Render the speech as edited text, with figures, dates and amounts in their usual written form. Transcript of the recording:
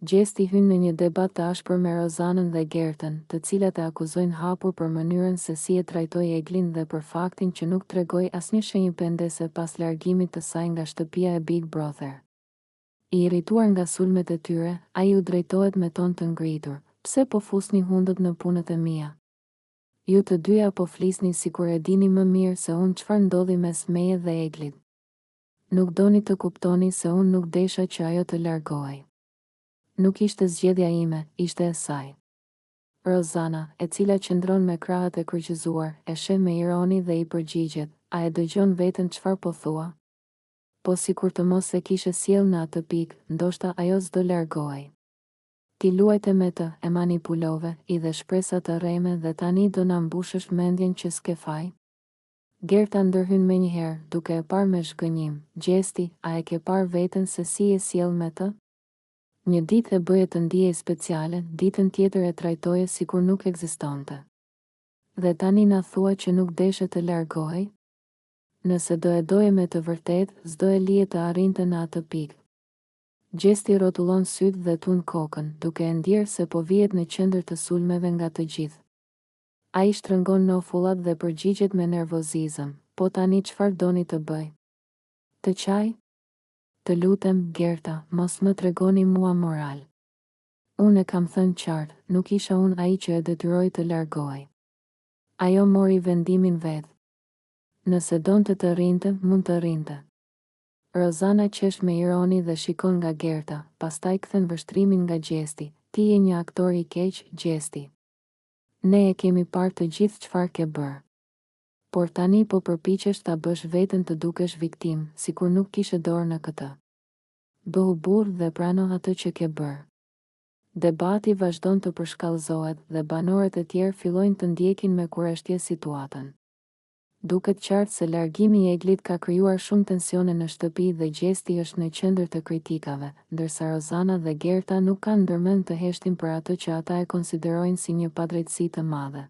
Gjesti hyn në një debat të ashpër me Rozanën dhe Gertën, të cilat e akuzojnë hapur për mënyrën se si e trajtoi Eglin dhe për faktin që nuk tregoi asnjë shenjë pendese pas largimit të saj nga shtëpia e Big Brother. I irrituar nga sulmet e tyre, ai u drejtohet me ton të ngritur: "Pse po fusni hundët në punët e mia? Ju të dyja po flisni sikur e dini më mirë se unë çfarë ndodhi mes meje dhe Eglit. Nuk doni të kuptoni se unë nuk desha që ajo të largohej. Nuk ishte zgjedhja ime, ishte e saj." Rozana, e cila qëndron me krahët e kryqëzuar, e sheh me ironi dhe i përgjigjet: "A e dëgjon veten çfarë po thua? Po sikur të mos e kishe sjell në atë pikë, ndoshta ajo s'do largohej. Ti luajte me të, e manipulove, i dhe shpresa të rreme dhe tani do na mbushësh mendjen që s'ke faj?" Gerta ndërhyn menjëherë, duke e parë me zhgënjim: "Gjesti, a e ke parë veten se si e sjell me të? Një ditë e bëje të ndihej speciale, ditën tjetër e trajtoje sikur nuk ekzistonte. Dhe tani na thua që nuk deshe të largohej? Nëse do e doje me të vërtet, s'do e lije të arrinte në atë pikë." Gjesti rrotullon sytë dhe tund kokën, duke e ndjerë se po vihet në qendër të sulmeve nga të gjithë. Ai shtrëngon nofullat dhe përgjigjet me nervozizëm: "Po tani çfarë doni të bëj? Të qaj? Të lutem, Gerta, mos më tregoni mua moral. Unë e kam thënë qartë, nuk isha unë ai që e detyroi të largohej. Ajo mori vendimin vet. Nëse donte të rrinte, mund të rrinte." Rozana qesh me ironi dhe shikon nga Gerta, pastaj kthen vështrimin nga Gjesti: "Ti je një aktor i keq, Gjesti. Ne e kemi parë të gjithë çfarë ke bërë. Por tani po përpiqesh ta bësh veten të dukesh viktim, sikur nuk kishe dorë në këtë. Bëhu burr dhe prano atë që ke bërë." Debati vazhdon të përshkallëzohet dhe banorët e tjerë fillojnë të ndjekin me kurreshtje situatën. Duket qartë se largimi i Eglit ka krijuar shumë tensione në shtëpi dhe Gjesti është në qendër të kritikave, ndërsa Rozana dhe Gerta nuk kanë ndërmend të heshtin për atë që ata e konsiderojnë si një padrejtësi të madhe.